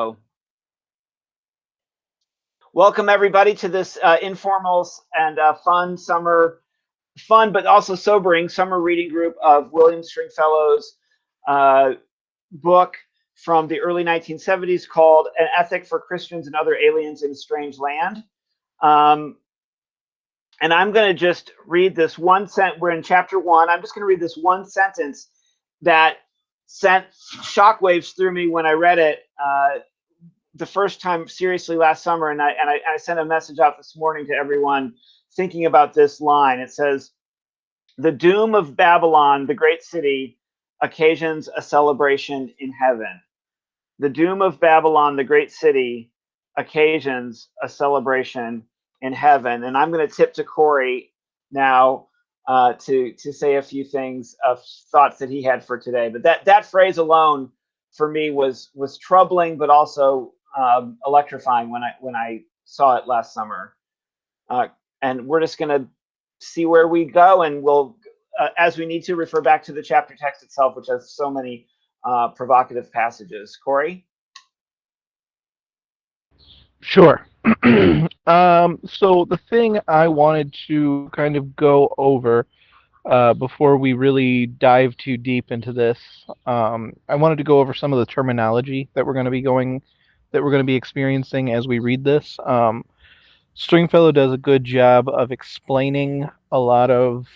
Oh, welcome everybody to this informal and fun but also sobering summer reading group of William Stringfellow's uh, book from the early 1970s called An Ethic for Christians and Other Aliens in a Strange Land. And I'm going to just read this one sentence. We're in chapter 1. I'm just going to read this one sentence that sent shockwaves through me when I read it the first time seriously last summer, and I sent a message out this morning to everyone thinking about this line. It says, "The doom of Babylon, the great city, occasions a celebration in heaven." The doom of Babylon, the great city, occasions a celebration in heaven. And I'm going to tip to Corey now to say a few things of thoughts that he had for today. But that phrase alone for me was troubling, but also electrifying when I saw it last summer. And we're just going to see where we go, and we'll, as we need to, refer back to the chapter text itself, which has so many provocative passages. Corey? Sure. So the thing I wanted to kind of go over before we really dive too deep into this, I wanted to go over some of the terminology that we're going to be experiencing as we read this. Stringfellow does a good job of explaining a lot of.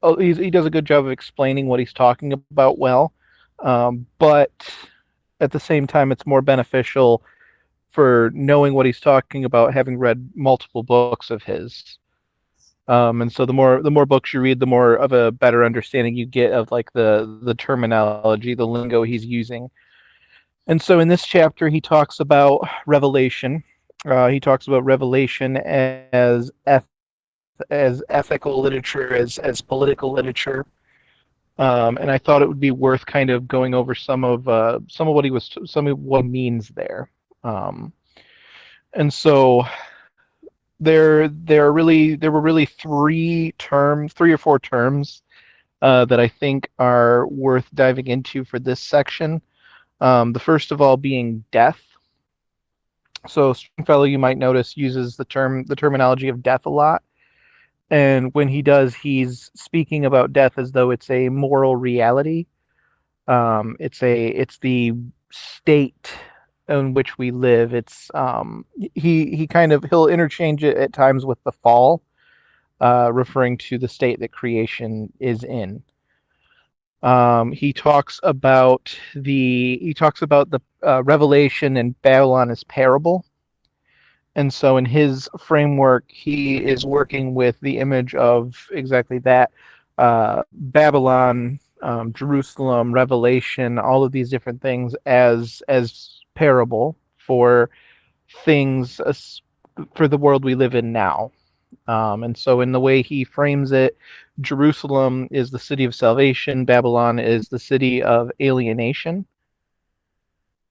Oh, he does a good job of explaining what he's talking about well, but at the same time, it's more beneficial for knowing what he's talking about, having read multiple books of his. And so the more books you read, the more of a better understanding you get of like the terminology, the lingo he's using. And so in this chapter, he talks about revelation. He talks about revelation as ethical literature, as political literature. And I thought it would be worth kind of going over some of what he means there. Um, and so there were really three or four terms that I think are worth diving into for this section. The first of all being death. So Stringfellow, you might notice, uses the terminology of death a lot, and when he does, he's speaking about death as though it's a moral reality. It's the state in which we live. It's he kind of he'll interchange it at times with the fall, referring to the state that creation is in. He talks about the revelation in Babylon as parable, and so in his framework, he is working with the image of exactly that Babylon, Jerusalem, Revelation, all of these different things as parable for things for the world we live in now. And so, in the way he frames it, Jerusalem is the city of salvation, Babylon is the city of alienation.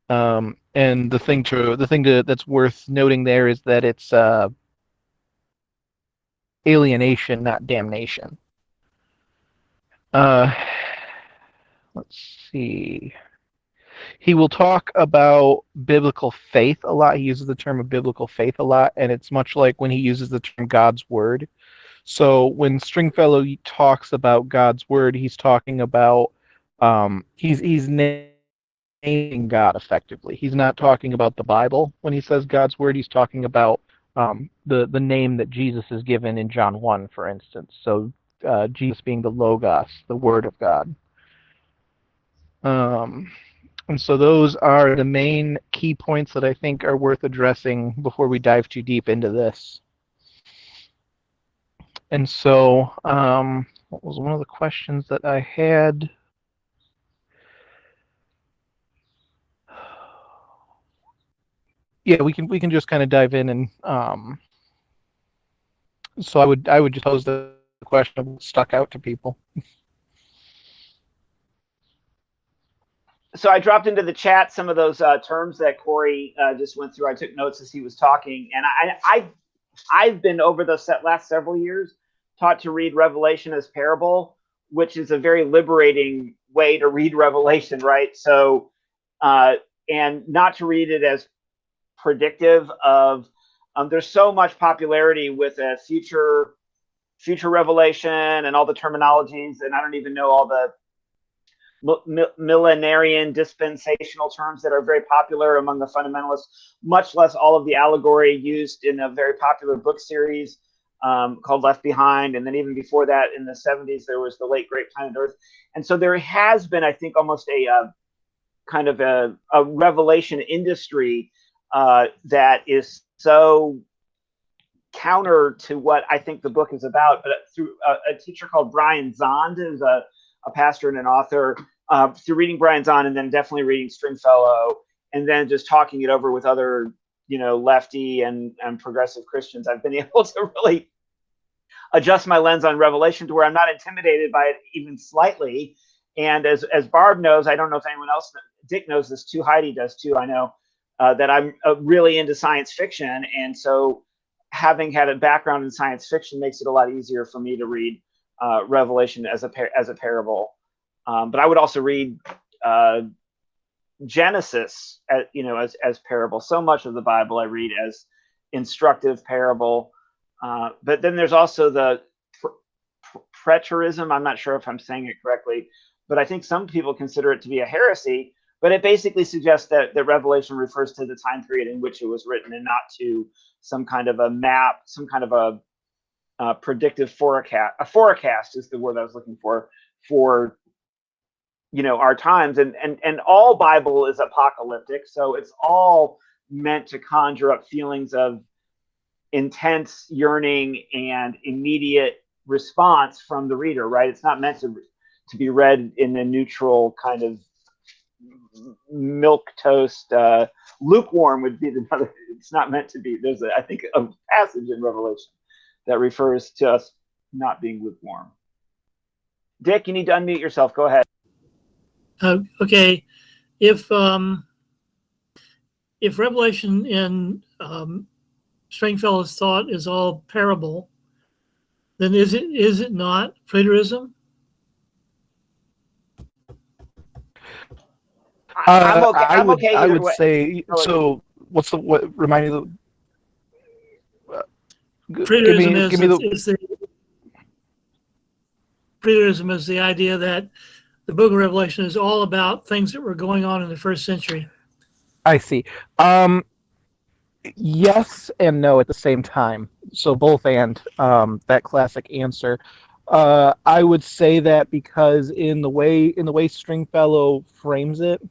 And that's worth noting there is that it's alienation, not damnation. Uh, let's see. He will talk about biblical faith a lot. He uses the term of biblical faith a lot, and it's much like when he uses the term God's word. So when Stringfellow talks about God's word, he's talking about he's naming God effectively. He's not talking about the Bible when he says God's word. He's talking about the name that Jesus is given in John 1, for instance. So Jesus being the Logos, the Word of God. Um, and so those are the main key points that I think are worth addressing before we dive too deep into this. And so, what was one of the questions that I had? Yeah, we can just kind of dive in, and so I would just pose the question of what stuck out to people. So I dropped into the chat some of those terms that Corey just went through. I took notes as he was talking, and I've been over the last several years taught to read Revelation as parable, which is a very liberating way to read Revelation, right? So and not to read it as predictive of. There's so much popularity with a future revelation and all the terminologies, and I don't even know all the millenarian dispensational terms that are very popular among the fundamentalists, much less all of the allegory used in a very popular book series called Left Behind. And then even before that, in the 70s, there was The Late Great Planet Earth. And so there has been, I think, almost a kind of a revelation industry that is so counter to what I think the book is about. But through a teacher called Brian Zond, who's a pastor and an author, through reading Brian Zahn and then definitely reading Stringfellow, and then just talking it over with other, lefty and progressive Christians, I've been able to really adjust my lens on Revelation to where I'm not intimidated by it even slightly. And as Barb knows, I don't know if anyone else, Dick knows this too, Heidi does too, I know, that I'm really into science fiction. And so having had a background in science fiction makes it a lot easier for me to read Revelation as a parable, but I would also read Genesis, as parable. So much of the Bible I read as instructive parable. But then there's also the Preterism. I'm not sure if I'm saying it correctly, but I think some people consider it to be a heresy. But it basically suggests that Revelation refers to the time period in which it was written, and not to some kind of a map, some kind of a predictive forecast. A forecast is the word I was looking for our times. And all Bible is apocalyptic, so it's all meant to conjure up feelings of intense yearning and immediate response from the reader, right? It's not meant to be read in a neutral kind of milk toast. Lukewarm would be another. It's not meant to be. There's I think a passage in Revelation that refers to us not being lukewarm. Dick, you need to unmute yourself. Go ahead. Okay. If Revelation in Stringfellow's thought is all parable, then is it not preterism? I'm okay. I would say so. Remind me the preterism is the idea that the book of Revelation is all about things that were going on in the first century. I see. Yes and no at the same time. So both and, that classic answer. I would say that because in the way Stringfellow frames it,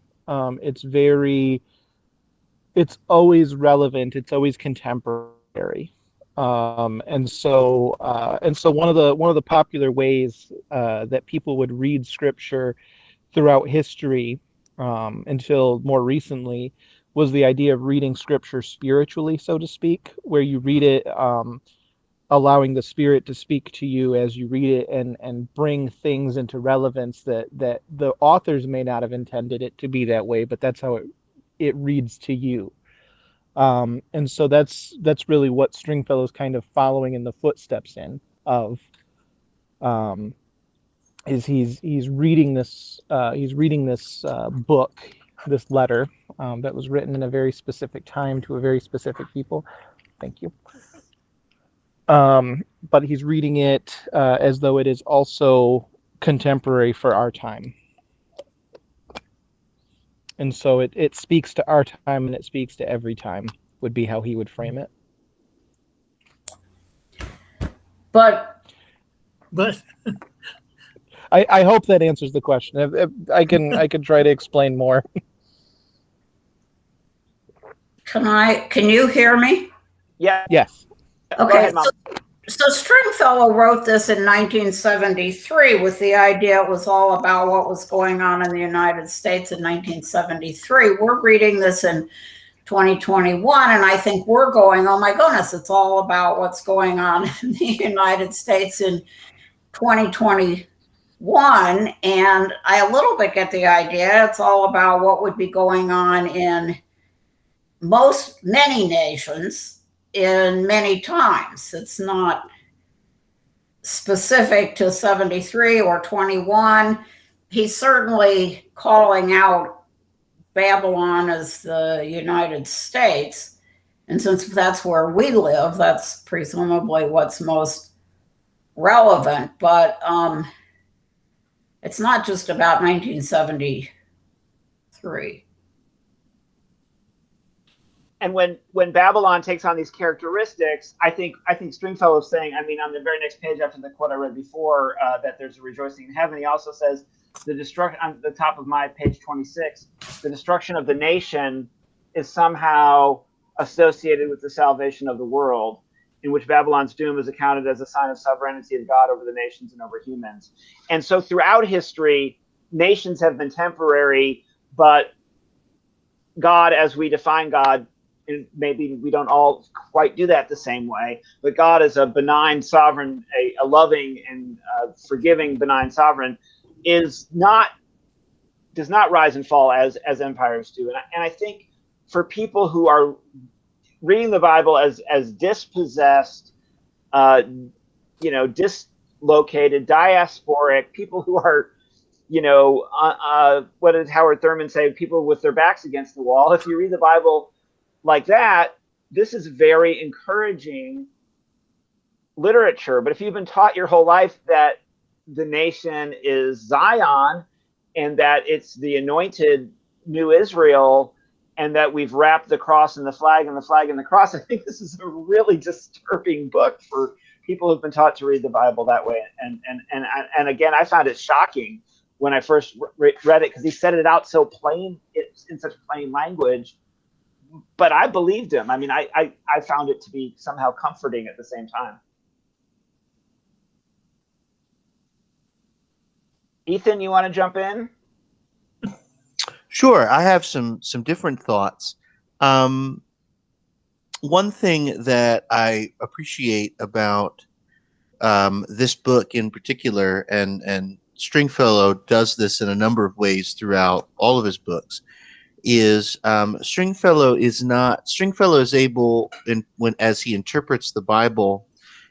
it's always relevant. It's always contemporary. And so one of the popular ways that people would read scripture throughout history, until more recently, was the idea of reading scripture spiritually, so to speak, where you read it, allowing the Spirit to speak to you as you read it, and bring things into relevance that the authors may not have intended it to be that way, but that's how it reads to you. And so that's really what Stringfellow's kind of following in the footsteps of. Is he's reading this book, this letter that was written in a very specific time to a very specific people. Thank you. But he's reading it as though it is also contemporary for our time. And so it speaks to our time, and it speaks to every time, would be how he would frame it. But I hope that answers the question. I can try to explain more. Can you hear me? Yeah. Yes. Okay. Go ahead, Mom. So Stringfellow wrote this in 1973 with the idea it was all about what was going on in the United States in 1973. We're reading this in 2021, and I think we're going, oh my goodness, it's all about what's going on in the United States in 2021. And I a little bit get the idea it's all about what would be going on in many nations in many times. It's not specific to 73 or 21. He's certainly calling out Babylon as the United States. And since that's where we live, that's presumably what's most relevant. But it's not just about 1973. And when Babylon takes on these characteristics, I think Stringfellow is saying, I mean, on the very next page after the quote I read before, that there's a rejoicing in heaven. He also says the destruction on the top of my page 26, the destruction of the nation is somehow associated with the salvation of the world, in which Babylon's doom is accounted as a sign of sovereignty of God over the nations and over humans. And so throughout history, nations have been temporary, but God, as we define God, and maybe we don't all quite do that the same way, but God is a benign sovereign, a loving and forgiving benign sovereign, does not rise and fall as empires do. And I think for people who are reading the Bible as dispossessed, dislocated, diasporic, people who are, what did Howard Thurman say? People with their backs against the wall. If you read the Bible like that, this is very encouraging literature. But if you've been taught your whole life that the nation is Zion and that it's the anointed new Israel and that we've wrapped the cross in the flag and the flag in the cross, I think this is a really disturbing book for people who've been taught to read the Bible that way. And again, I found it shocking when I first read it, because he said it out so plain, it's in such plain language. But I believed him. I mean, I found it to be somehow comforting at the same time. Ethan, you want to jump in? Sure, I have some different thoughts. One thing that I appreciate about this book in particular, and Stringfellow does this in a number of ways throughout all of his books, is Stringfellow is able, as he interprets the Bible,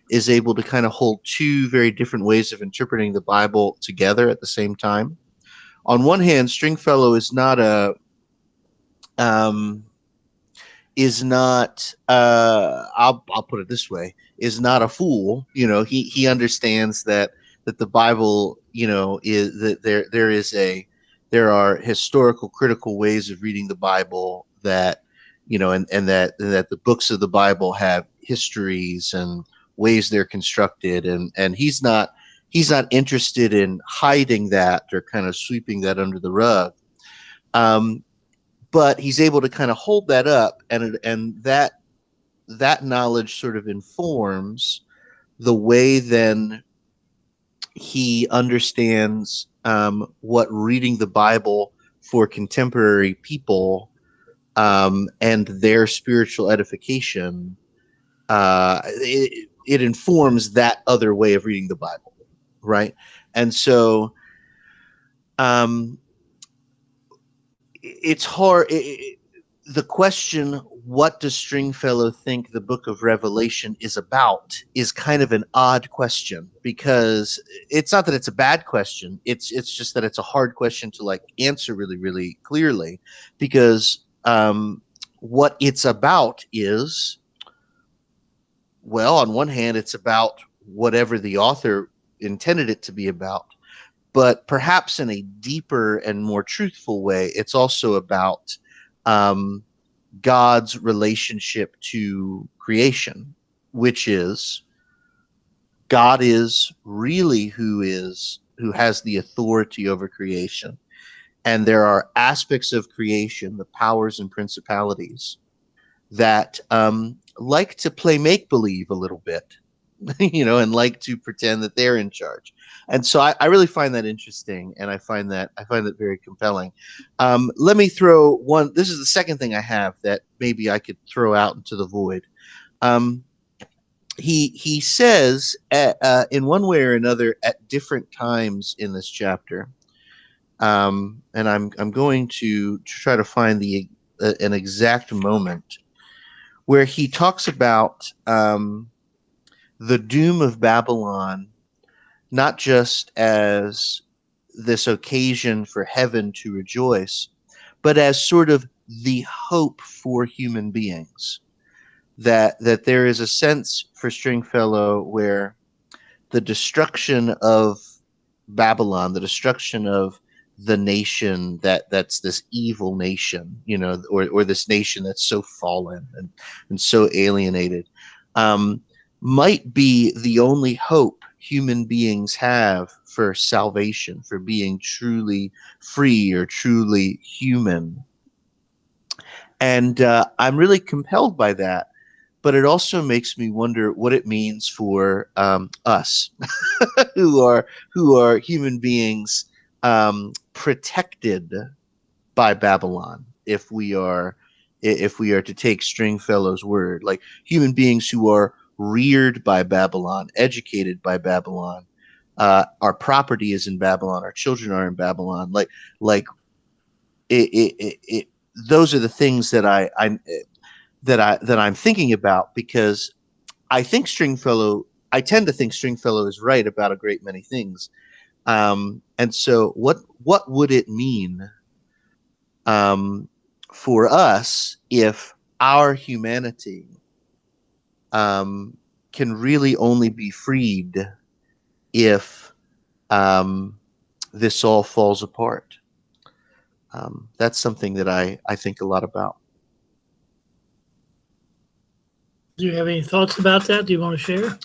is able to kind of hold two very different ways of interpreting the Bible together at the same time. On one hand, Stringfellow is not I'll put it this way, is not a fool. He understands that the Bible, is that there are historical critical ways of reading the Bible that, and that the books of the Bible have histories and ways they're constructed, and he's not interested in hiding that or kind of sweeping that under the rug. But he's able to kind of hold that up, and that knowledge sort of informs the way then he understands what reading the Bible for contemporary people and their spiritual edification, it informs that other way of reading the Bible, right? And so it's hard. The question, what does Stringfellow think the book of Revelation is about, is kind of an odd question, because it's not that it's a bad question. It's just that it's a hard question to answer really, really clearly, because what it's about is, well, on one hand, it's about whatever the author intended it to be about, but perhaps in a deeper and more truthful way, it's also about God's relationship to creation, which is God is really who has the authority over creation. And there are aspects of creation, the powers and principalities, that like to play make-believe a little bit, and like to pretend that they're in charge. And so I really find that interesting, and I find that very compelling. Let me throw one. This is the second thing I have that maybe I could throw out into the void. He says in one way or another at different times in this chapter, and I'm going to try to find an exact moment where he talks about the doom of Babylon, not just as this occasion for heaven to rejoice, but as sort of the hope for human beings. That there is a sense for Stringfellow where the destruction of Babylon, the destruction of the nation that's this evil nation, or this nation that's so fallen and so alienated, might be the only hope human beings have for salvation, for being truly free or truly human. And I'm really compelled by that. But it also makes me wonder what it means for us, who are human beings, protected by Babylon. If we are to take Stringfellow's word, like human beings who are reared by Babylon, educated by Babylon, our property is in Babylon, our children are in Babylon. Like those are the things that I'm thinking about, because I tend to think Stringfellow is right about a great many things. And so what would it mean for us if our humanity can really only be freed if this all falls apart? That's something that I think a lot about. Do you have any thoughts about that? Do you want to share?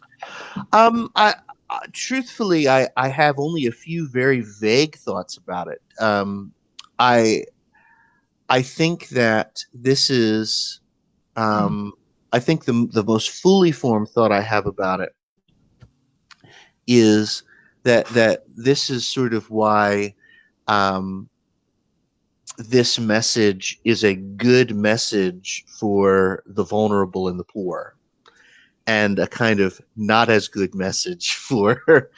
Truthfully, I have only a few very vague thoughts about it. I think that this is, I think the most fully formed thought I have about it is that this is sort of why this message is a good message for the vulnerable and the poor, and a kind of not as good message for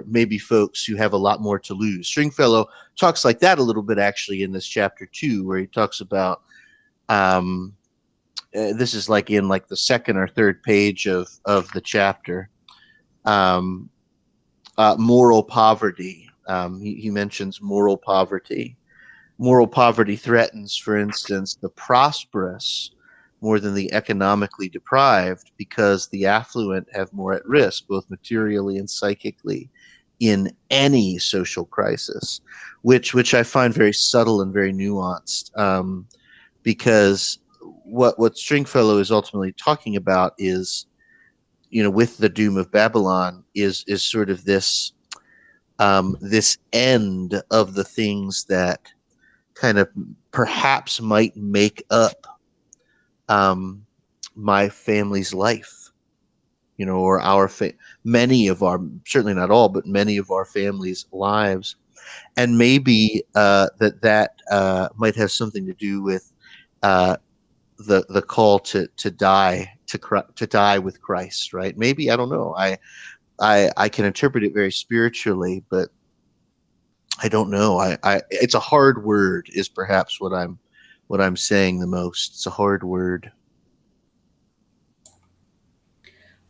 maybe folks who have a lot more to lose. Stringfellow talks like that a little bit actually in this chapter 2, where he talks about this is like in like the second or third page of the chapter, moral poverty. He mentions moral poverty. Moral poverty threatens, for instance, the prosperous more than the economically deprived, because the affluent have more at risk, both materially and psychically, in any social crisis, which I find very subtle and very nuanced, because what Stringfellow is ultimately talking about is, with the doom of Babylon, is sort of this this end of the things that kind of perhaps might make up my family's life, or many of our, certainly not all, but many of our family's lives. And maybe that might have something to do with the call to die, to die with Christ, right? Maybe, I don't know. I can interpret it very spiritually, but I don't know. It's a hard word, is perhaps what I'm saying the most. It's a hard word.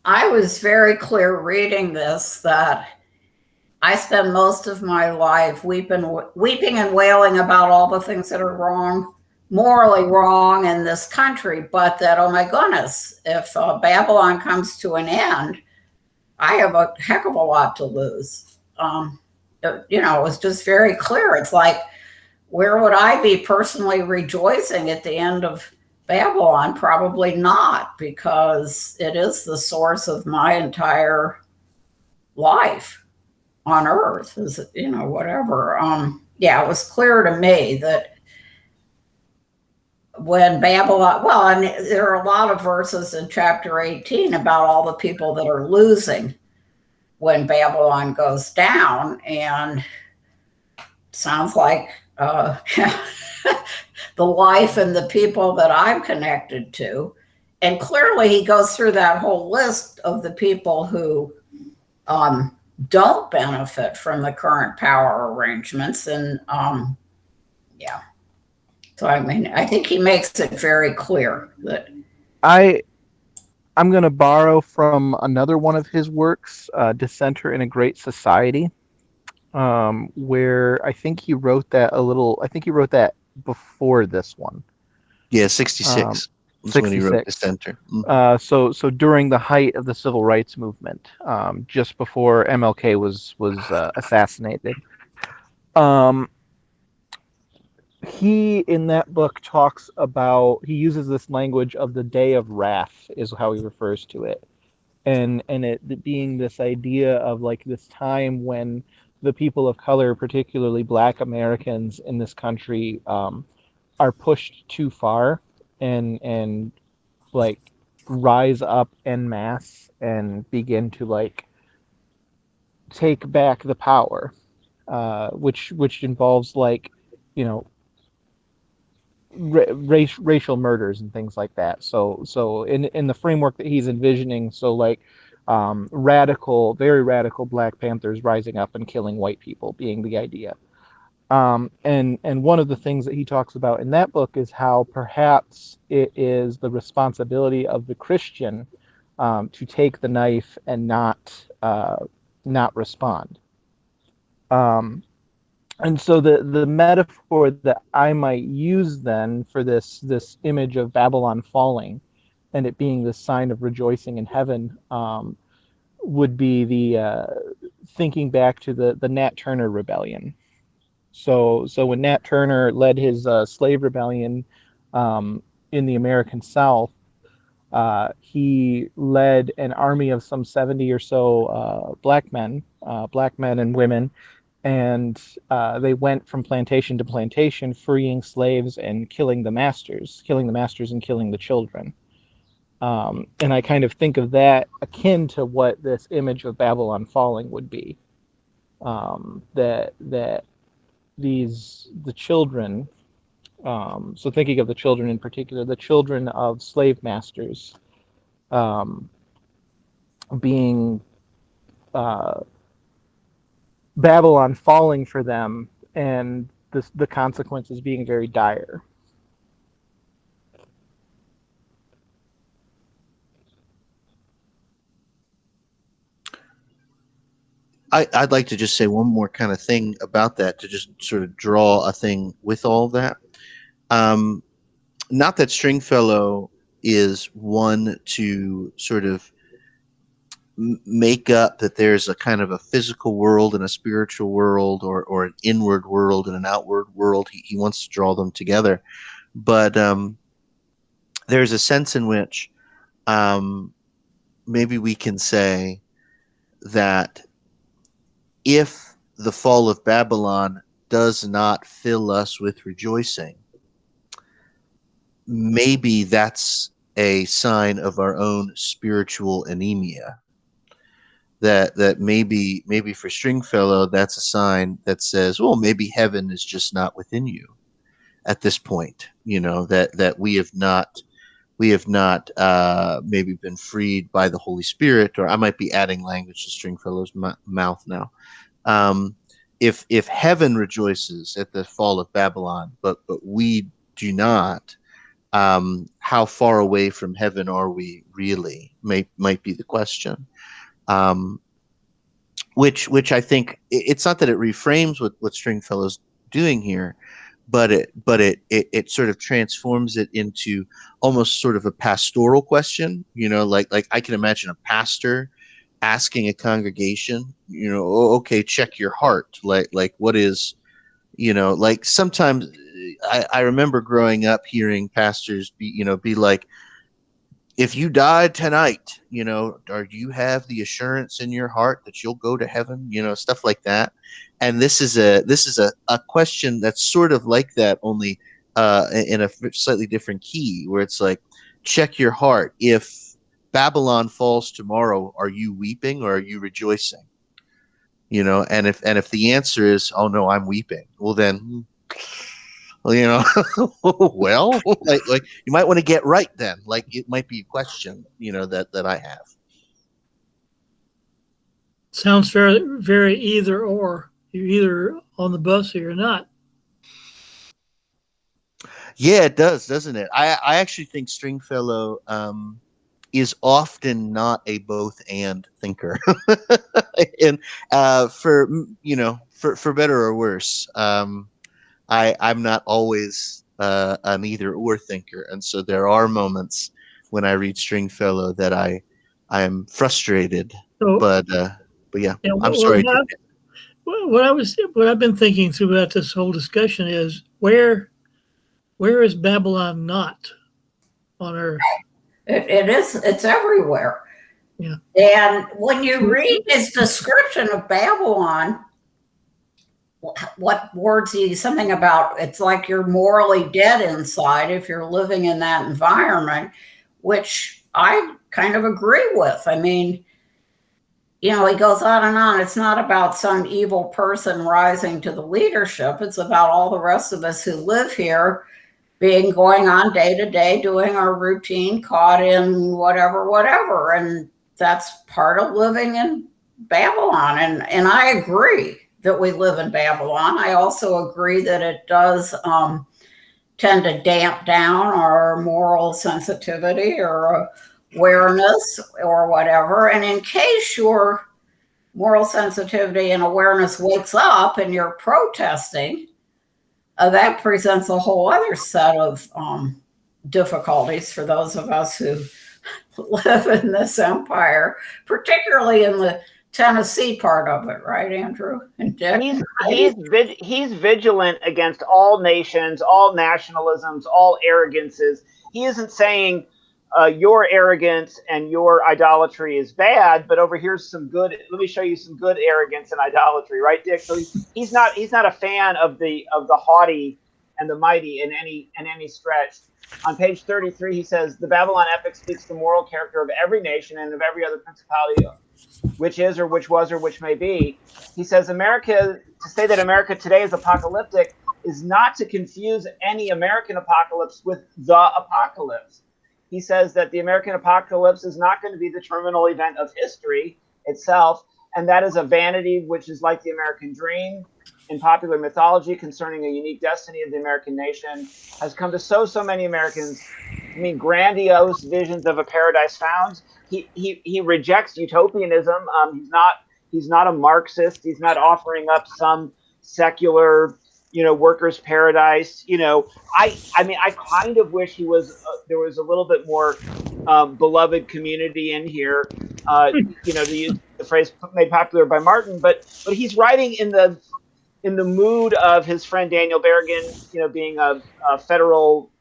I was very clear reading this that I spend most of my life weeping and wailing about all the things that are wrong, morally wrong in this country, but that, oh my goodness, if Babylon comes to an end, I have a heck of a lot to lose. It was just very clear. It's like, where would I be personally rejoicing at the end of Babylon? Probably not, because it is the source of my entire life on earth, is whatever. It was clear to me that when Babylon, and there are a lot of verses in chapter 18 about all the people that are losing when Babylon goes down, and sounds like the life and the people that I'm connected to. And clearly he goes through that whole list of the people who don't benefit from the current power arrangements. And so I think he makes it very clear that I'm going to borrow from another one of his works, Dissenter in a Great Society. where I think he wrote that a little. I think he wrote that before this one. Yeah, 66 was when he wrote 66. Dissenter. So during the height of the civil rights movement, just before MLK was assassinated, um, he in that book talks about, he uses this language of the day of wrath is how he refers to it, and it being this idea of like this time when the people of color, particularly Black Americans in this country, are pushed too far and like rise up en masse and begin to like take back the power, which involves like, you know, racial murders and things like that. So in the framework that he's envisioning, so like radical, very radical Black Panthers rising up and killing white people being the idea. And one of the things that he talks about in that book is how perhaps it is the responsibility of the Christian to take the knife and not respond. And so the metaphor that I might use then for this image of Babylon falling and it being the sign of rejoicing in heaven, would be the thinking back to the Nat Turner rebellion. So when Nat Turner led his slave rebellion in the American South, he led an army of some 70 or so black men and women, and they went from plantation to plantation, freeing slaves and killing the masters and killing the children. And I kind of think of that akin to what this image of Babylon falling would be. That the children, so thinking of the children in particular, the children of slave masters, being Babylon falling for them, and the consequences being very dire. I'd like to just say one more kind of thing about that to just sort of draw a thing with all of that. Not that Stringfellow is one to sort of make up that there's a kind of a physical world and a spiritual world, or an inward world and an outward world. He wants to draw them together. But there's a sense in which maybe we can say that if the fall of Babylon does not fill us with rejoicing, maybe that's a sign of our own spiritual anemia. That maybe for Stringfellow, that's a sign that says, well, maybe heaven is just not within you at this point. You know, that we have not maybe been freed by the Holy Spirit, or I might be adding language to Stringfellow's mouth now. If heaven rejoices at the fall of Babylon, but we do not, how far away from heaven are we really? Might be the question. Which I think it's not that it reframes what Stringfellow's doing here, but it sort of transforms it into almost sort of a pastoral question. You know, like I can imagine a pastor asking a congregation, you know, oh, okay, check your heart. Like what is, you know, like sometimes I remember growing up hearing pastors be like, if you died tonight, you know, do you have the assurance in your heart that you'll go to heaven? You know, stuff like that. And this is a question that's sort of like that, only in a slightly different key, where it's like, check your heart. If Babylon falls tomorrow, are you weeping or are you rejoicing? You know, and if the answer is, oh no, I'm weeping, well then, well, you know, well, like you might want to get right then. Like it might be a question, you know, that I have. Sounds very, very either or. You're either on the bus or you're not. Yeah, it does, doesn't it? I actually think Stringfellow is often not a both and thinker. and for for better or worse, I'm not always an either or thinker, and so there are moments when I read Stringfellow that I am frustrated. So, But yeah, yeah, I'm sorry. what I've been thinking throughout this whole discussion is where is Babylon not on Earth? It is, it's everywhere. Yeah. And when you read his description of Babylon, what words he, something about it's like you're morally dead inside if you're living in that environment, which I kind of agree with. I mean, he goes on and on. It's not about some evil person rising to the leadership. It's about all the rest of us who live here going on day to day, doing our routine, caught in whatever. And that's part of living in Babylon. And I agree that we live in Babylon. I also agree that it does tend to damp down our moral sensitivity or awareness or whatever. And in case your moral sensitivity and awareness wakes up and you're protesting, that presents a whole other set of difficulties for those of us who live in this empire, particularly in the Tennessee part of it, right, Andrew and Dick? He's vigilant against all nations, all nationalisms, all arrogances. He isn't saying your arrogance and your idolatry is bad, but over here's some good. Let me show you some good arrogance and idolatry, right, Dick? So he's not a fan of the haughty and the mighty in any stretch. On page 33, he says the Babylon epic speaks the moral character of every nation and of every other principality, which is or which was or which may be. He says to say that America today is apocalyptic is not to confuse any American apocalypse with the apocalypse. He says that the American apocalypse is not going to be the terminal event of history itself, and that is a vanity which is like the American dream in popular mythology concerning a unique destiny of the American nation has come to so many Americans. I mean, grandiose visions of a paradise found. He rejects utopianism. He's not a Marxist. He's not offering up some secular, workers' paradise. I mean, I kind of wish there was a little bit more beloved community in here. To use the phrase made popular by Martin, but he's writing in the mood of his friend Daniel Berrigan, being a federal,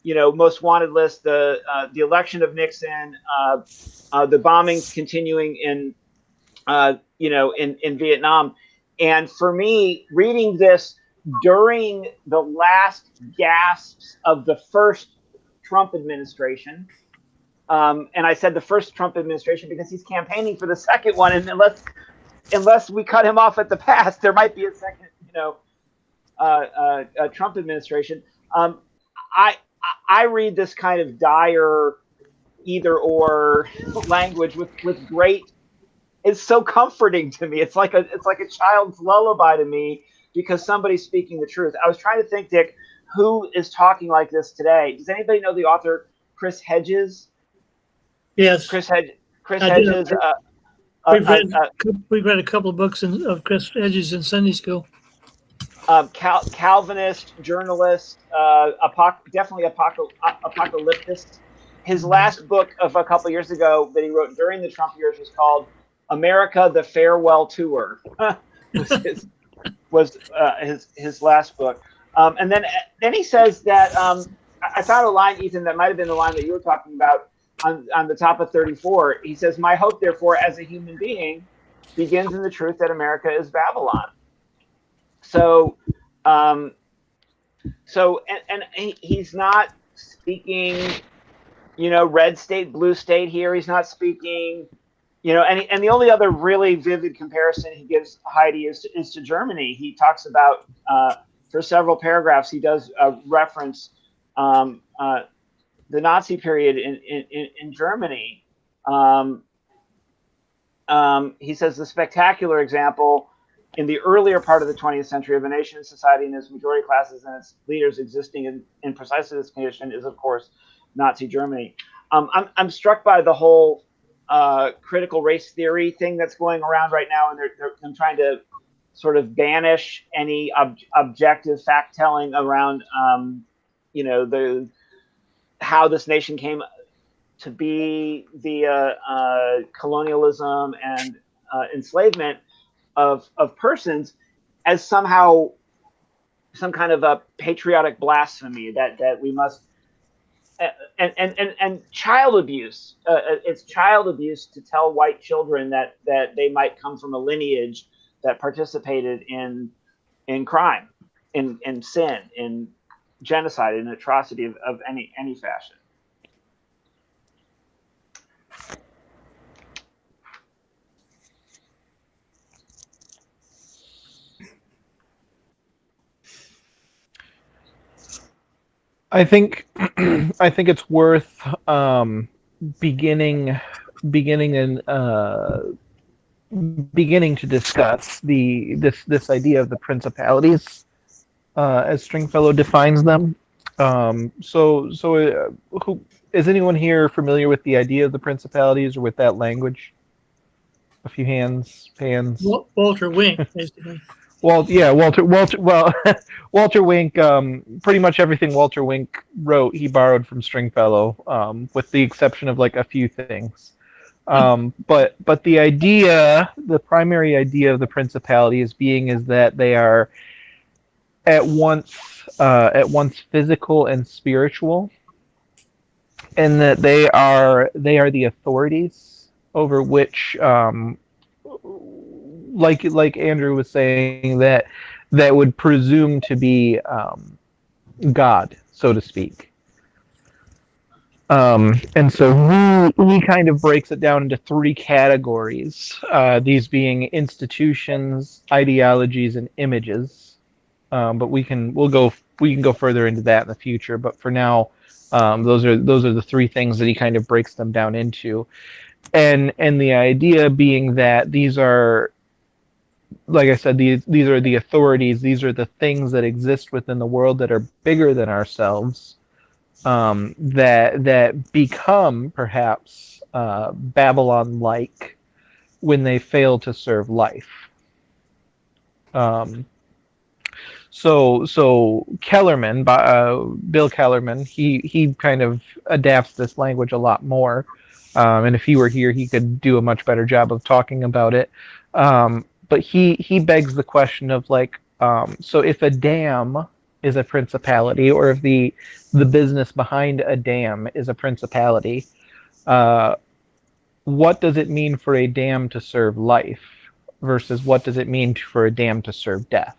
most wanted list, the election of Nixon, the bombings continuing in Vietnam. And for me, reading this during the last gasps of the first Trump administration, and I said the first Trump administration because he's campaigning for the second one, and unless we cut him off at the pass, there might be a second, Trump administration. I read this kind of dire either or language with great. It's so comforting to me. It's like a child's lullaby to me because somebody's speaking the truth. I was trying to think, Dick, who is talking like this today? Does anybody know the author Chris Hedges? Yes. Chris Hedges. We've read a couple of books of Chris Hedges in Sunday school. Calvinist journalist, definitely apocalyptist. His last book of a couple years ago that he wrote during the Trump years was called "America: The Farewell Tour." was his last book, and then he says that I found a line, Ethan, that might have been the line that you were talking about on the top of 34. He says, "My hope, therefore, as a human being, begins in the truth that America is Babylon." So, he's not speaking, red state, blue state here. He's not speaking, and the only other really vivid comparison he gives Heidi is to Germany. He talks about, for several paragraphs, he does reference the Nazi period in Germany. He says the spectacular example in the earlier part of the 20th century of a nation, society, and its majority classes and its leaders existing in precisely this condition is, of course, Nazi Germany. I'm struck by the whole critical race theory thing that's going around right now, and they're trying to sort of banish any objective fact telling around, how this nation came to be via colonialism and enslavement of persons, as somehow some kind of a patriotic blasphemy that we must, and child abuse. It's child abuse to tell white children that they might come from a lineage that participated in crime, in sin, in genocide, in atrocity of any fashion. I think it's worth beginning to discuss this idea of the principalities as Stringfellow defines them. Who is anyone here familiar with the idea of the principalities or with that language? A few hands, pans. Walter Wink, basically. Well, Walter Wink. Pretty much everything Walter Wink wrote, he borrowed from Stringfellow, with the exception of like a few things. But the primary idea of the principalities is that they are at once physical and spiritual, and that they are the authorities over which, like Andrew was saying, that would presume to be God, so to speak. And so he kind of breaks it down into three categories, these being institutions, ideologies, and images. But we can go further into that in the future. But for now, those are the three things that he kind of breaks them down into, and the idea being that these are, like I said, these are the authorities. These are the things that exist within the world that are bigger than ourselves, that become perhaps Babylon-like when they fail to serve life. So Kellerman, Bill Kellerman, he kind of adapts this language a lot more, and if he were here, he could do a much better job of talking about it. But he begs the question of so if a dam is a principality, or if the business behind a dam is a principality, what does it mean for a dam to serve life versus what does it mean for a dam to serve death?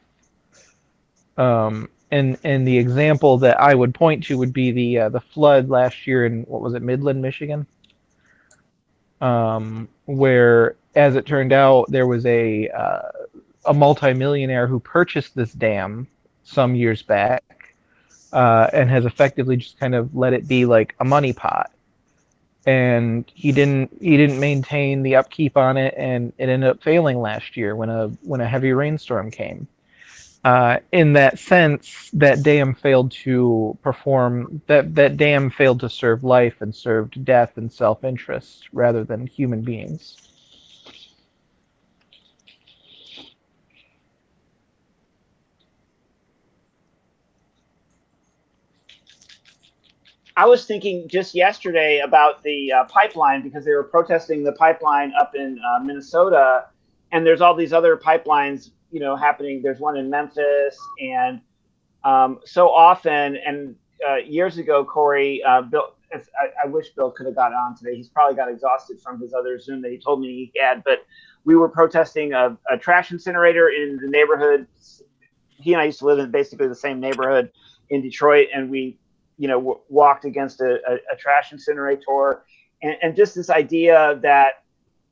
And the example that I would point to would be the flood last year in, what was it, Midland, Michigan, where, as it turned out, there was a multimillionaire who purchased this dam some years back, and has effectively just kind of let it be like a money pot, and he didn't maintain the upkeep on it, and it ended up failing last year when a heavy rainstorm came. In that sense, that dam failed to perform. That dam failed to serve life and served death and self-interest rather than human beings. I was thinking just yesterday about the pipeline, because they were protesting the pipeline up in Minnesota, and there's all these other pipelines, happening. There's one in Memphis, and so often, and years ago, Corey, Bill, I wish Bill could have got on today. He's probably got exhausted from his other Zoom that he told me he had, but we were protesting a trash incinerator in the neighborhood. He and I used to live in basically the same neighborhood in Detroit, and we walked against a trash incinerator, and just this idea that,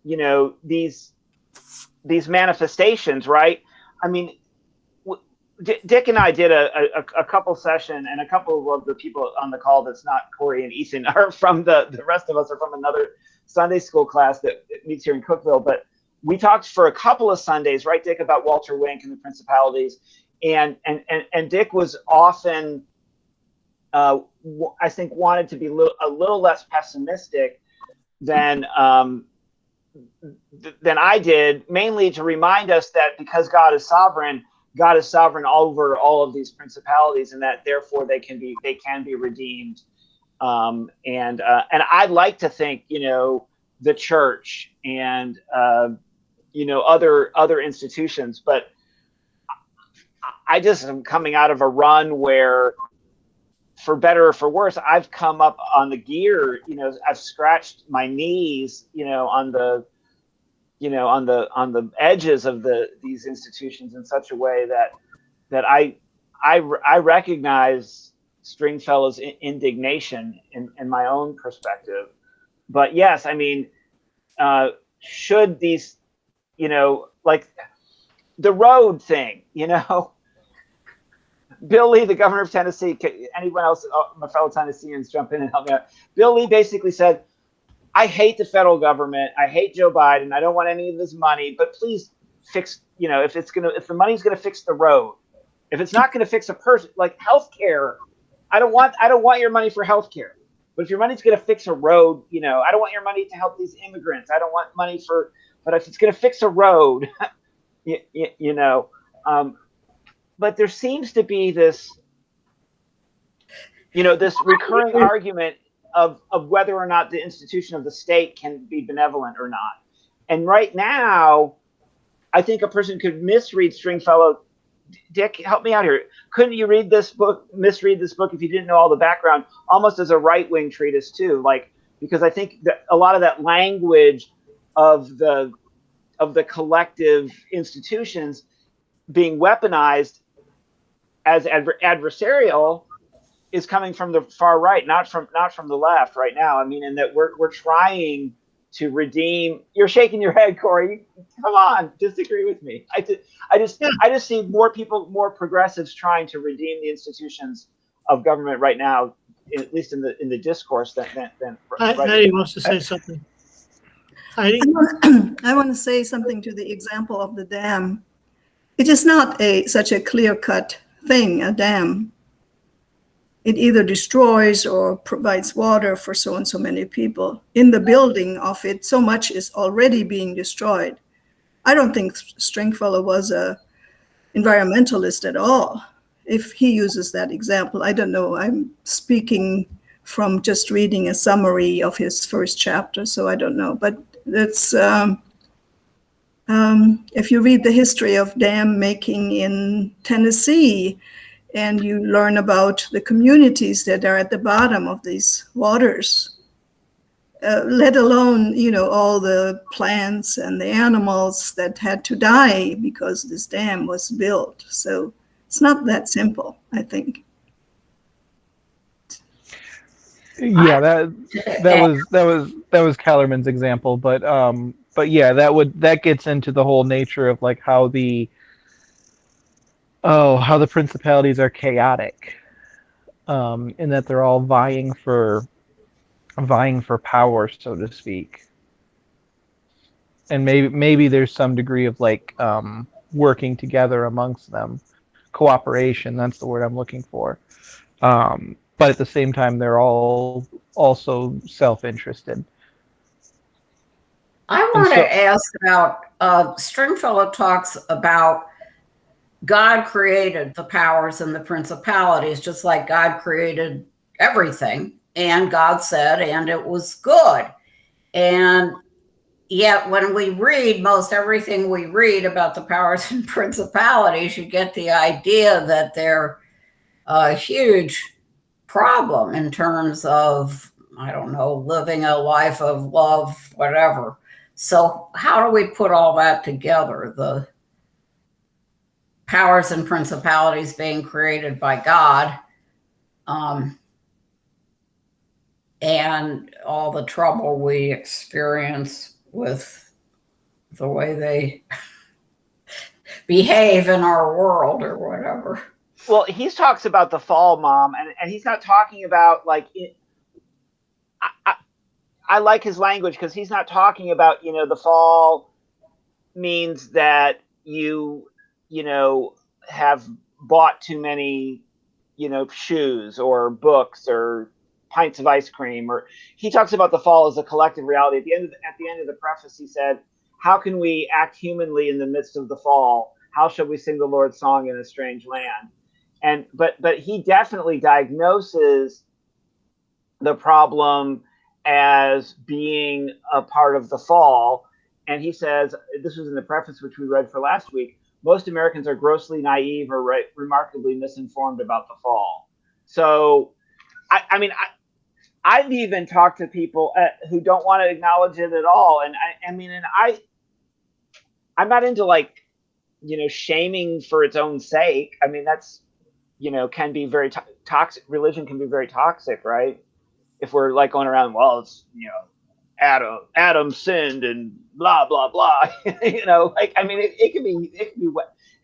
these manifestations, right? I mean, Dick and I did a couple session, and a couple of the people on the call that's not Corey and Ethan are from the rest of us are from another Sunday school class that meets here in Cookeville. But we talked for a couple of Sundays, right, Dick, about Walter Wink and the principalities, and Dick was often, I think, wanted to be a little less pessimistic than than I did, mainly to remind us that because God is sovereign over all of these principalities, and that therefore they can be redeemed. And I'd like to think, the church and other institutions, but I just am coming out of a run where, for better or for worse, I've come up on the gear. I've scratched my knees, on the edges of these institutions in such a way that I recognize Stringfellow's indignation in my own perspective. But yes, I mean, should these, like the road thing, Bill Lee, the governor of Tennessee, anyone else, my fellow Tennesseans, jump in and help me out. Bill Lee basically said, I hate the federal government. I hate Joe Biden. I don't want any of this money, but please fix, if the money's going to fix the road, if it's not going to fix a person, like healthcare, I don't want your money for healthcare. But if your money's going to fix a road, I don't want your money to help these immigrants. I don't want money but if it's going to fix a road, but there seems to be this, this recurring argument of whether or not the institution of the state can be benevolent or not. And right now, I think a person could misread Stringfellow. Dick, help me out here. Couldn't you misread this book if you didn't know all the background, almost as a right-wing treatise too? Because I think that a lot of that language of the collective institutions being weaponized as adversarial is coming from the far right, not from the left right now. I mean, and that we're trying to redeem. You're shaking your head, Corey. Come on, disagree with me. I just see more people, more progressives, trying to redeem the institutions of government right now, at least in the discourse. Than Heidi wants to say something. Heidi? I want to say something to the example of the dam. It is not such a clear-cut thing, a dam. It either destroys or provides water for so and so many people. In the building of it, so much is already being destroyed. I don't think Stringfellow was an environmentalist at all. If he uses that example, I don't know. I'm speaking from just reading a summary of his first chapter, so I don't know. But that's if you read the history of dam making in Tennessee, and you learn about the communities that are at the bottom of these waters, let alone, all the plants and the animals that had to die because this dam was built. So it's not that simple, I think. Yeah, that was Kellerman's example, but yeah, that gets into the whole nature of like how the principalities are chaotic, in that they're all vying for power, so to speak. And maybe there's some degree of like working together amongst them, cooperation. That's the word I'm looking for. But at the same time, they're all also self-interested. I want to ask about Stringfellow talks about God created the powers and the principalities, just like God created everything. And God said, and it was good. And yet when we read most everything we read about the powers and principalities, you get the idea that they're a huge problem in terms of, I don't know, living a life of love, whatever. So how do we put all that together? The powers and principalities being created by God, and all the trouble we experience with the way they behave in our world or whatever. Well, he talks about the fall, Mom, and he's not talking about like it. I like his language because he's not talking about, the fall means that you have bought too many, shoes or books or pints of ice cream. Or he talks about the fall as a collective reality. At the end of the preface, he said, "How can we act humanly in the midst of the fall? How shall we sing the Lord's song in a strange land?" And but he definitely diagnoses the problem as being a part of the fall. And he says, this was in the preface, which we read for last week, most Americans are grossly naive or remarkably misinformed about the fall. So, I mean, I've even talked to people who don't want to acknowledge it at all. And I'm not into like, shaming for its own sake. I mean, that's, can be very toxic. Religion can be very toxic, right? If we're like going around, well, it's, Adam sinned and blah blah blah. Like, I mean, it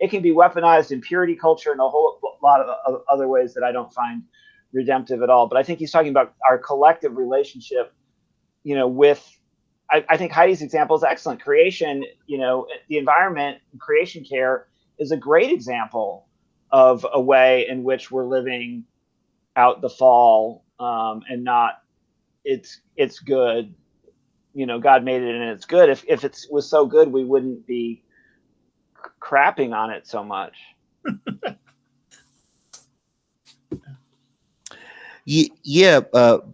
can be weaponized in purity culture and a whole lot of other ways that I don't find redemptive at all. But I think he's talking about our collective relationship, with. I think Heidi's example is excellent. Creation, the environment, creation care is a great example of a way in which we're living out the fall, and not it's good. God made it and it's good. If it was so good, we wouldn't be crapping on it so much. Yeah,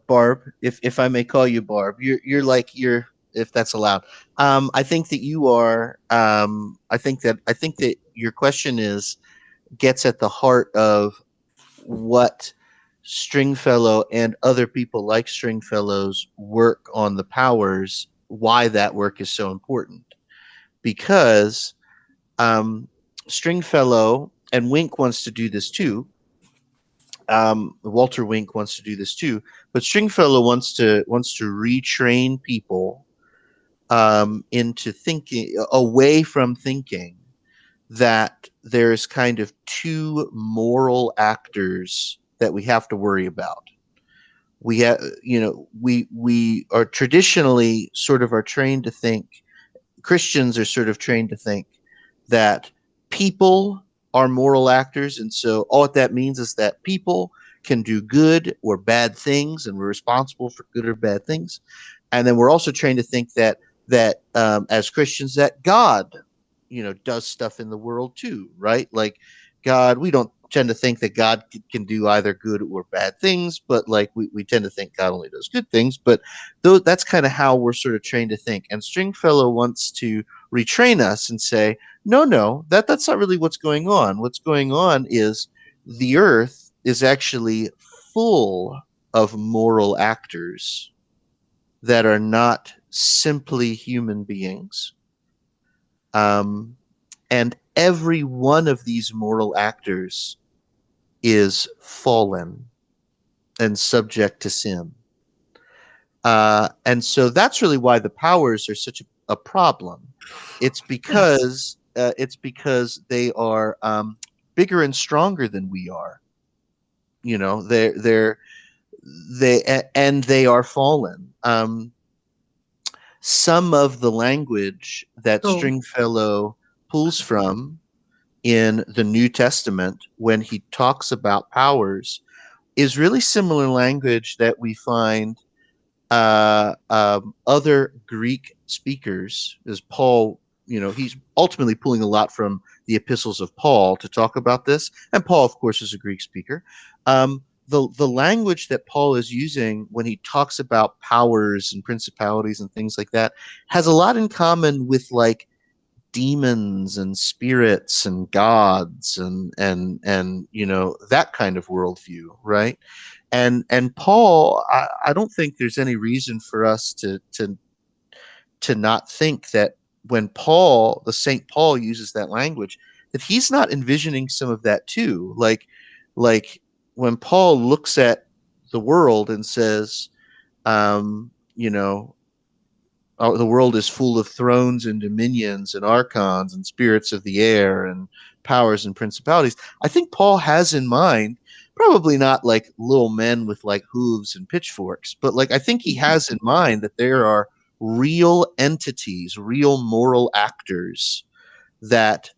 Barb, if I may call you Barb, you're if that's allowed. I think that you are. I think that your question gets at the heart of what Stringfellow and other people like Stringfellow's work on the powers, why that work is so important. Because Stringfellow, and Wink wants to do this too, Walter Wink wants to do this too, but Stringfellow wants to retrain people into thinking, away from thinking that there's kind of two moral actors that we have to worry about. We have, we are traditionally are trained to think, Christians are sort of trained to think that people are moral actors. And so all that means is that people can do good or bad things, and we're responsible for good or bad things. And then we're also trained to think that as Christians, that God, does stuff in the world too, right? Like God, we don't tend to think that God can do either good or bad things, but like we tend to think God only does good things. But that's kind of how we're sort of trained to think. And Stringfellow wants to retrain us and say, no, that's not really what's going on. What's going on is the earth is actually full of moral actors that are not simply human beings. And every one of these moral actors is fallen and subject to sin. And so that's really why the powers are such a problem. It's because they are bigger and stronger than we are. They are fallen. Some of the language that Stringfellow pulls from in the New Testament when he talks about powers is really similar language that we find other Greek speakers, as Paul, he's ultimately pulling a lot from the epistles of Paul to talk about this. And Paul, of course, is a Greek speaker. The language that Paul is using when he talks about powers and principalities and things like that has a lot in common with like demons and spirits and gods and that kind of worldview, right? And Paul, I don't think there's any reason for us to not think that when the Saint Paul uses that language, that he's not envisioning some of that too. Like when Paul looks at the world and says, the world is full of thrones and dominions and archons and spirits of the air and powers and principalities, I think Paul has in mind probably not like little men with like hooves and pitchforks, but like I think he has in mind that there are real entities, real moral actors that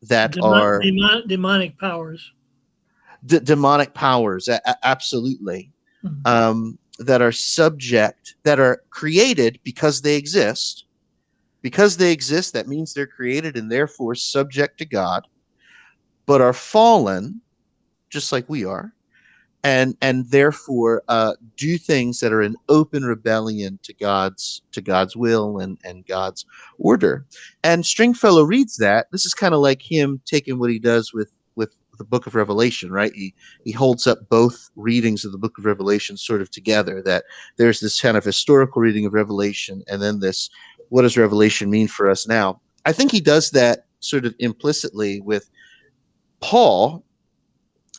are demonic powers. Demonic powers, absolutely. Mm-hmm. that are subject, that are created because they exist. Because they exist, that means they're created and therefore subject to God, but are fallen, just like we are, and therefore do things that are in open rebellion to God's will and God's order. And Stringfellow reads that. This is kind of like him taking what he does with the book of Revelation, right? He holds up both readings of the book of Revelation sort of together, that there's this kind of historical reading of Revelation and then this, what does Revelation mean for us now? I think he does that sort of implicitly with Paul,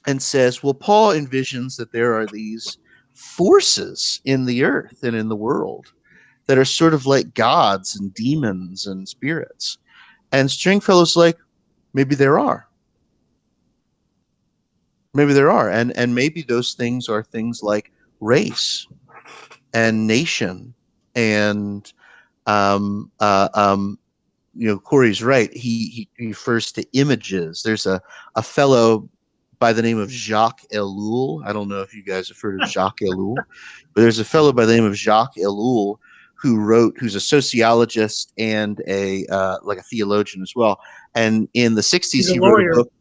and says, well, Paul envisions that there are these forces in the earth and in the world that are sort of like gods and demons and spirits. And Stringfellow's like, maybe there are. Maybe there are. And maybe those things are things like race and nation and Corey's right. He refers to images. There's a fellow by the name of Jacques Ellul. I don't know if you guys have heard of Jacques Ellul, but there's a fellow by the name of Jacques Ellul who's a sociologist and a theologian as well. And in the 60s, he wrote a book,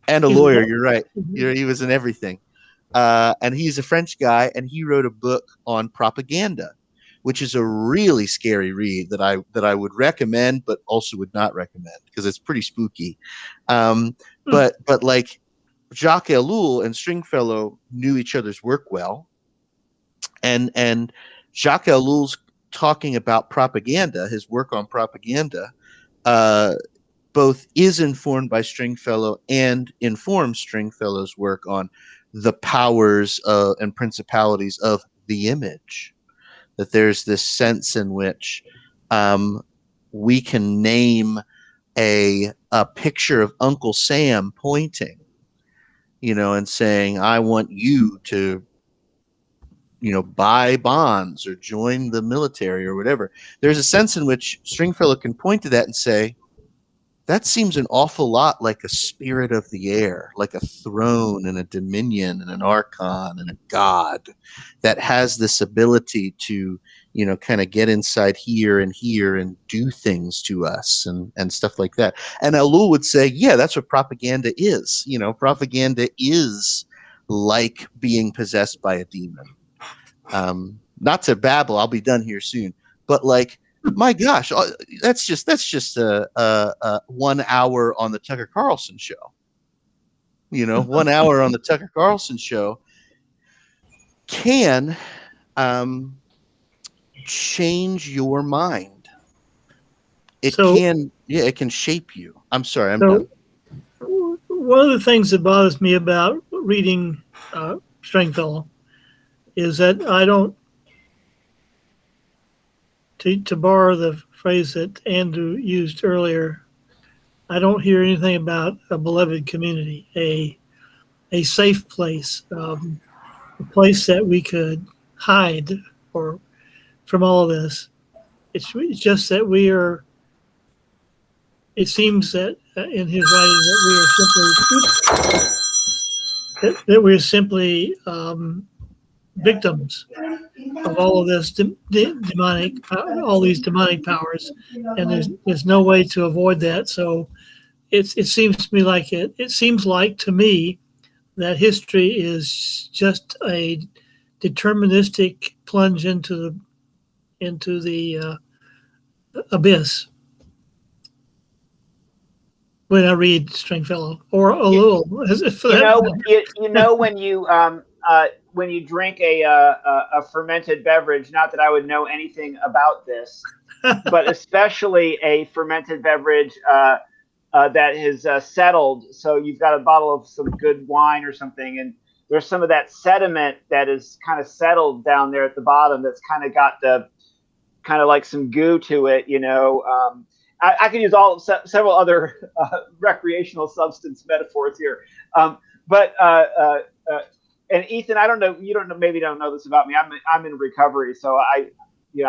and a lawyer. You're right. He was in everything. And he's a French guy, and he wrote a book on propaganda, which is a really scary read that I would recommend, but also would not recommend because it's pretty spooky. But like Jacques Ellul and Stringfellow knew each other's work well, and Jacques Ellul's talking about propaganda, his work on propaganda, both is informed by Stringfellow and informs Stringfellow's work on the powers and principalities of the image. That there's this sense in which we can name a picture of Uncle Sam pointing, and saying, I want you to, buy bonds or join the military or whatever. There's a sense in which Stringfellow can point to that and say, that seems an awful lot like a spirit of the air, like a throne and a dominion and an archon and a god that has this ability to, kind of get inside here and do things to us and stuff like that. And Ellul would say, yeah, that's what propaganda is. Propaganda is like being possessed by a demon. Not to babble, I'll be done here soon, but like, my gosh, that's just 1 hour on the Tucker Carlson show. 1 hour on the Tucker Carlson show can change your mind. It can shape you. I'm sorry, I'm done. One of the things that bothers me about reading Stringfellow is that I don't, to borrow the phrase that Andrew used earlier, I don't hear anything about a beloved community, a safe place, a place that we could hide from all of this. It's just that we are. It seems that in his writing that we are simply victims of all of this demonic, all these demonic powers, and there's no way to avoid that. So it seems to me like it seems like to me that history is just a deterministic plunge into the abyss when I read Stringfellow or Ellul. When you drink a fermented beverage, not that I would know anything about this, but especially a fermented beverage that has settled. So you've got a bottle of some good wine or something, and there's some of that sediment that is kind of settled down there at the bottom. That's kind of got the kind of like some goo to it, I could use several other recreational substance metaphors here, and Ethan, I don't know, maybe don't know this about me. I'm in recovery, so I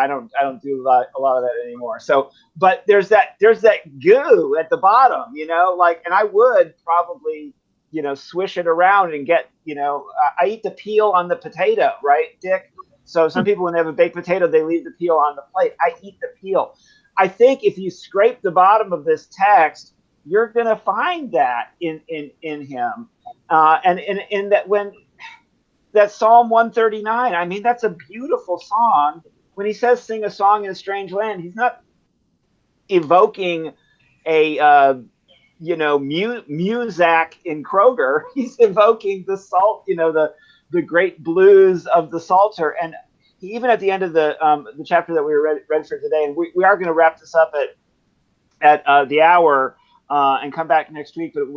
don't do a lot of that anymore. So, but there's that goo at the bottom, and I would probably, swish it around and get, I eat the peel on the potato, right, Dick? So some people, when they have a baked potato, they leave the peel on the plate. I eat the peel. I think if you scrape the bottom of this text, you're going to find that in him. And in that, when that Psalm 139, I mean, that's a beautiful song. When he says sing a song in a strange land, he's not evoking a Muzak in Kroger. He's evoking the salt, the great blues of the Psalter. And even at the end of the chapter that we read for today, and we are going to wrap this up at the hour and come back next week. But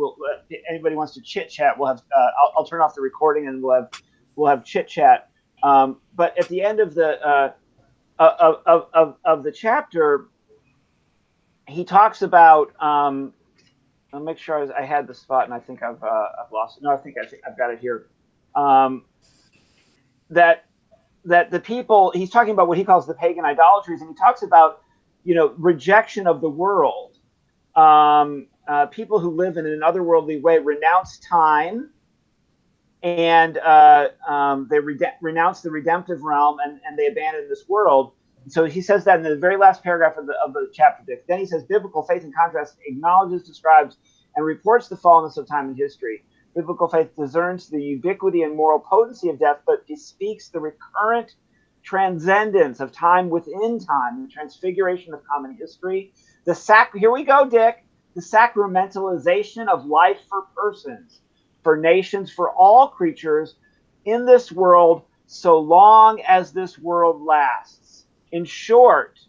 if anybody wants to chit chat, we'll have I'll turn off the recording and we'll have chit chat. But at the end of the chapter, he talks about. I'll make sure I had the spot, and I think I've lost it. No, I think I've got it here. That the people, he's talking about what he calls the pagan idolatries, and he talks about rejection of the world. People who live in an otherworldly way renounce time, and they renounce the redemptive realm, and they abandon this world. So he says that in the very last paragraph of the chapter. Then he says, biblical faith, in contrast, acknowledges, describes, and reports the fallenness of time and history. Biblical faith discerns the ubiquity and moral potency of death, but bespeaks the recurrent transcendence of time within time, the transfiguration of common history. Here we go, Dick. The sacramentalization of life for persons, for nations, for all creatures in this world, so long as this world lasts. In short,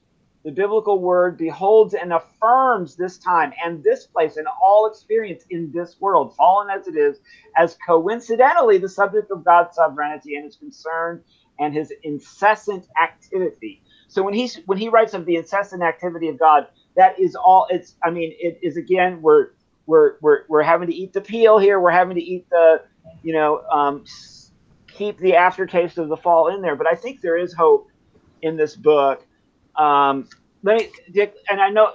the biblical word beholds and affirms this time and this place and all experience in this world, fallen as it is, as coincidentally the subject of God's sovereignty and his concern and his incessant activity. So when he writes of the incessant activity of God, that is all. It is, again, we're having to eat the peel here. We're having to eat the, keep the aftertaste of the fall in there. But I think there is hope in this book. Dick, I know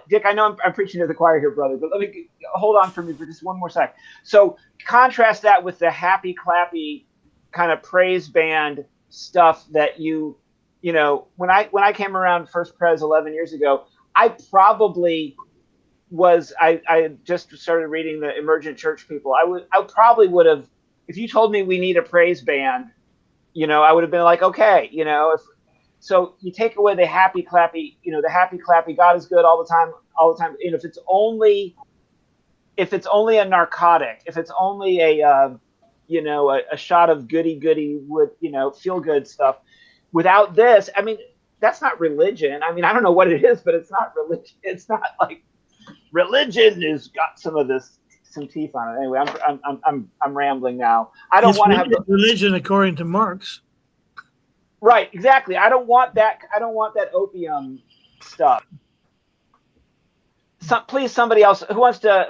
I'm preaching to the choir here, brother, but let me hold on for me for just one more sec. So contrast that with the happy clappy kind of praise band stuff that when I came around First Pres 11 years ago, I probably was, I just started reading the Emergent Church people. I probably would have, if you told me we need a praise band, I would have been like, okay, so you take away the happy clappy, God is good all the time. And if it's only a narcotic, if it's only a shot of goody would, feel good stuff, without this, that's not religion. I don't know what it is, but it's not religion. It's not like religion has got some teeth on it. Anyway, I'm rambling now. I don't want to have religion according to Marx. Right, exactly. I don't want that opium stuff. Please, somebody else who wants to.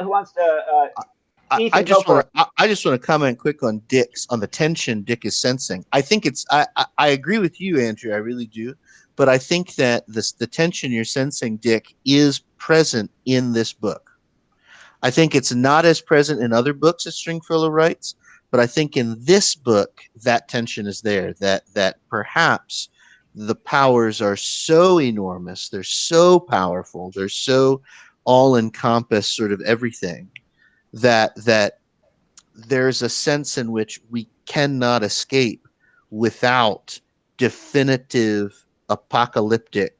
I just want to comment quick on the tension Dick is sensing. I think I agree with you, Andrew. I really do, but I think that the tension you're sensing, Dick, is present in this book. I think it's not as present in other books that Stringfellow writes. But I think in this book, that tension is there, that perhaps the powers are so enormous, they're so powerful, they're so all-encompass sort of everything, that there's a sense in which we cannot escape without definitive apocalyptic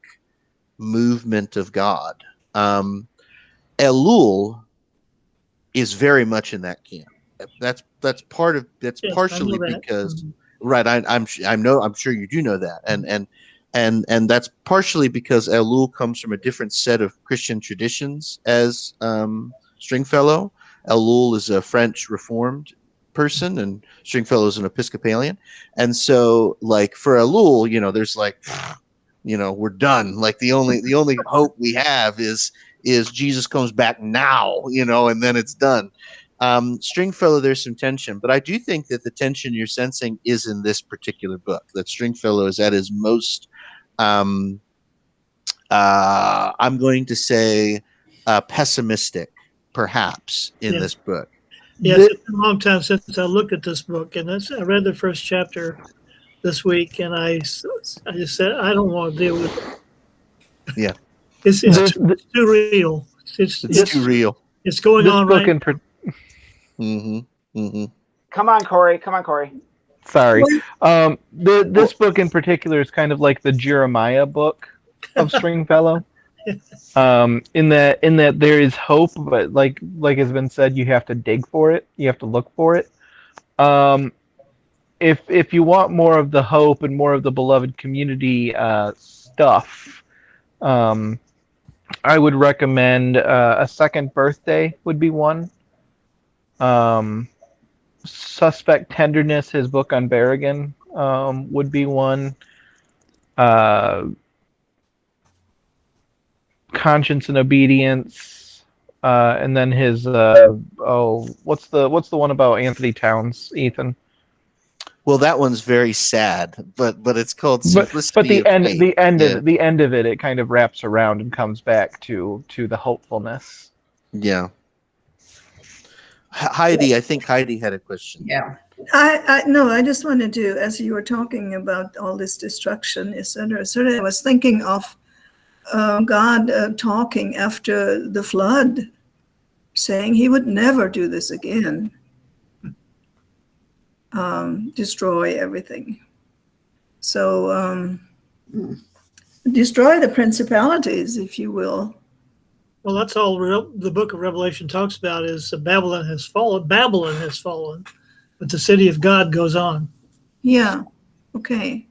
movement of God. Elul is very much in that camp. That's partially because right. I'm sure you do know that, and that's partially because Elul comes from a different set of Christian traditions as Stringfellow. Elul is a French Reformed person, and Stringfellow is an Episcopalian, and so like for Elul, there's we're done. Like the only hope we have is Jesus comes back now, and then it's done. Stringfellow, there's some tension, but I do think that the tension you're sensing is in this particular book, that Stringfellow is at his most, I'm going to say, pessimistic, perhaps, in this book. Yes, it's been a long time since I looked at this book, and I read the first chapter this week, and I just said I don't want to deal with it. Yeah. It's too real. It's too real. It's going This on book right. Come on, Corey. Sorry. This book in particular is kind of like the Jeremiah book of Stringfellow. In that there is hope, but like has been said, you have to dig for it. You have to look for it. If you want more of the hope and more of the beloved community stuff, I would recommend A Second Birthday would be one. Suspect Tenderness, his book on Berrigan, would be one. Conscience and Obedience, and then his what's the one about Anthony Towns, Ethan? Well, that one's very sad, but it's called But Simplicity the end of Faith. the end of it kind of wraps around and comes back to the hopefulness. Yeah. Heidi, I think Heidi had a question. Yeah. I just wanted to, as you were talking about all this destruction, etc., I was thinking of God talking after the flood, saying he would never do this again, destroy everything. So destroy the principalities, if you will. Well, that's all the book of Revelation talks about is Babylon has fallen. Babylon has fallen, but the city of God goes on. Yeah. Okay.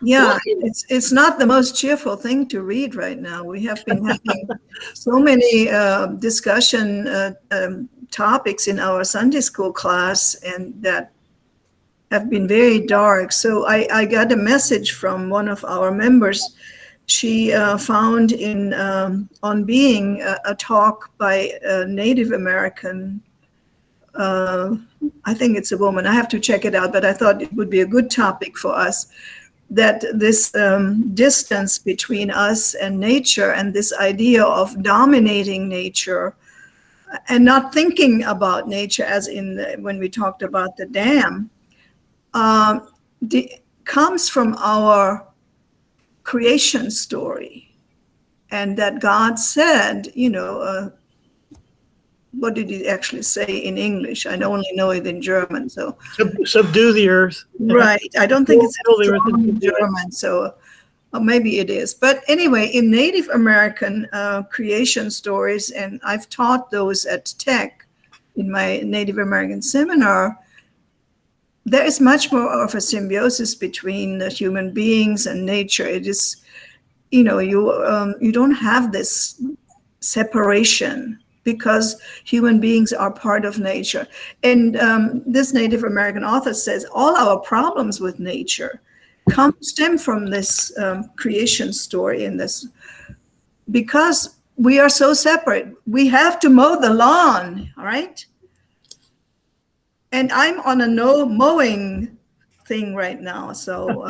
Yeah, it's not the most cheerful thing to read right now. We have been having so many discussion topics in our Sunday school class, and that have been very dark. So I got a message from one of our members. She found in On Being a talk by a Native American. I think it's a woman. I have to check it out, but I thought it would be a good topic for us. That this distance between us and nature, and this idea of dominating nature and not thinking about nature, as in when we talked about the dam, comes from our creation story. And that God said, what did he actually say in English? I only know it in German. So subdue the earth. Right. I don't think it's Subdue the earth and in German. So maybe it is. But anyway, in Native American creation stories, and I've taught those at Tech in my Native American seminar, there is much more of a symbiosis between the human beings and nature. It is, you don't have this separation, because human beings are part of nature. And this Native American author says all our problems with nature stem from this creation story in this, because we are so separate. We have to mow the lawn, all right? And I'm on a no mowing thing right now. So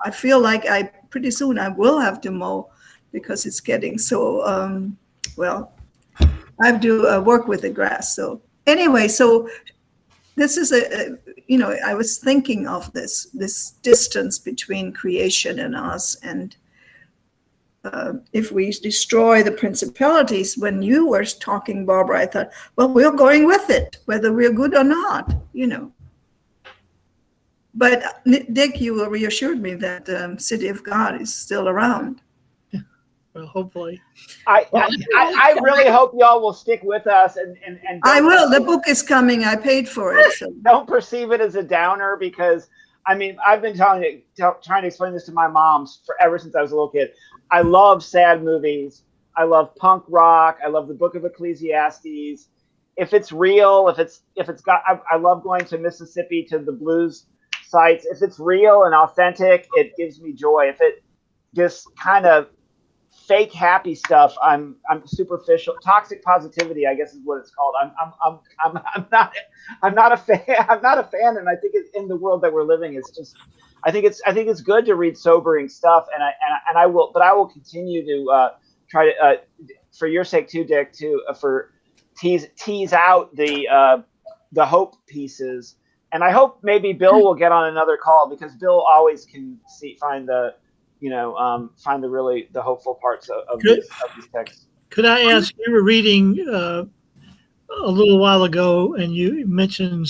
I feel like pretty soon I will have to mow, because it's getting so, I have to work with the grass. So anyway, so this is I was thinking of this distance between creation and us. And if we destroy the principalities, when you were talking, Barbara, I thought, well, we're going with it, whether we're good or not, But Dick, you reassured me that City of God is still around. Well, hopefully. I really hope y'all will stick with us and I will. The book is coming. I paid for it. So. Don't perceive it as a downer, because I've been trying to explain this to my mom ever since I was a little kid. I love sad movies. I love punk rock. I love the Book of Ecclesiastes. If it's real, if it's got, I love going to Mississippi to the blues sites. If it's real and authentic, it gives me joy. If it just kind of fake happy stuff, I'm superficial. Toxic positivity, I guess, is what it's called. I'm not a fan. I'm not a fan, and I think in the world that we're living, it's just. I think it's good to read sobering stuff, and I will continue to try to, for your sake too, Dick, to tease out the hope pieces, And I hope maybe Bill will get on another call, because Bill always can find the hopeful parts of these texts. Could I ask, you were reading a little while ago, and you mentioned the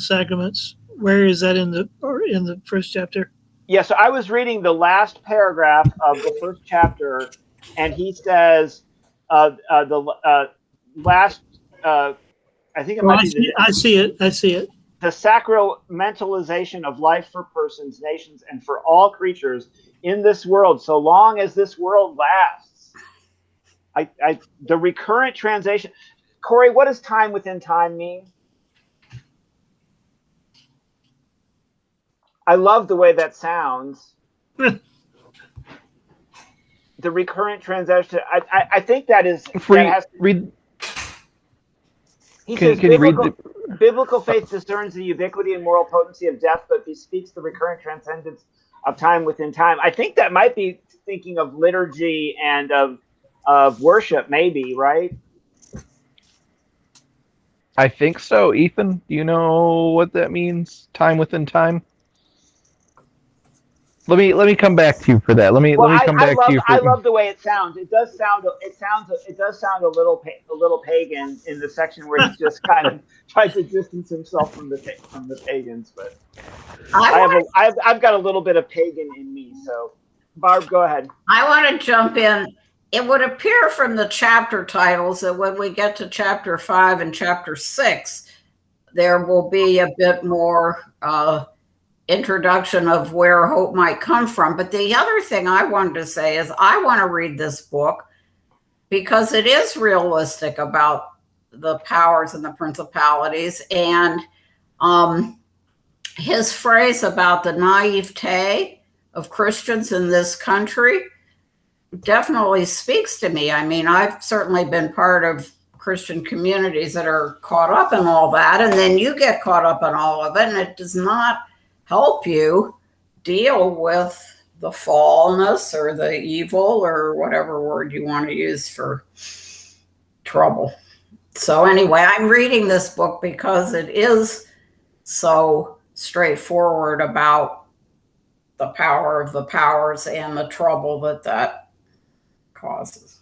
sacraments. Where is that in the first chapter? Yeah, so I was reading the last paragraph of the first chapter, and he says the last. I think it might be. I see it. The sacramentalization of life for persons, nations, and for all creatures in this world, so long as this world lasts. The recurrent translation. Corey, what does time within time mean? I love the way that sounds. The recurrent translation. I think that is. Read. He says, can you read biblical faith discerns the ubiquity and moral potency of death, but bespeaks the recurrent transcendence of time within time. I think that might be thinking of liturgy and of worship, maybe, right? I think so. Ethan, do you know what that means? Time within time? Let me come back to you for that. Let me come back to you. I love the way it sounds. It does sound a little pagan in the section where he's just kind of tries to distance himself from the pagans. But I've got a little bit of pagan in me. So, Barb, go ahead. I want to jump in. It would appear from the chapter titles that when we get to chapter 5 and chapter 6, there will be a bit more introduction of where hope might come from. But the other thing I wanted to say is I want to read this book because it is realistic about the powers and the principalities. And his phrase about the naivete of Christians in this country definitely speaks to me. I mean, I've certainly been part of Christian communities that are caught up in all that, and then you get caught up in all of it, and it does not help you deal with the fallness or the evil or whatever word you want to use for trouble. So anyway, I'm reading this book because it is so straightforward about the power of the powers and the trouble that causes.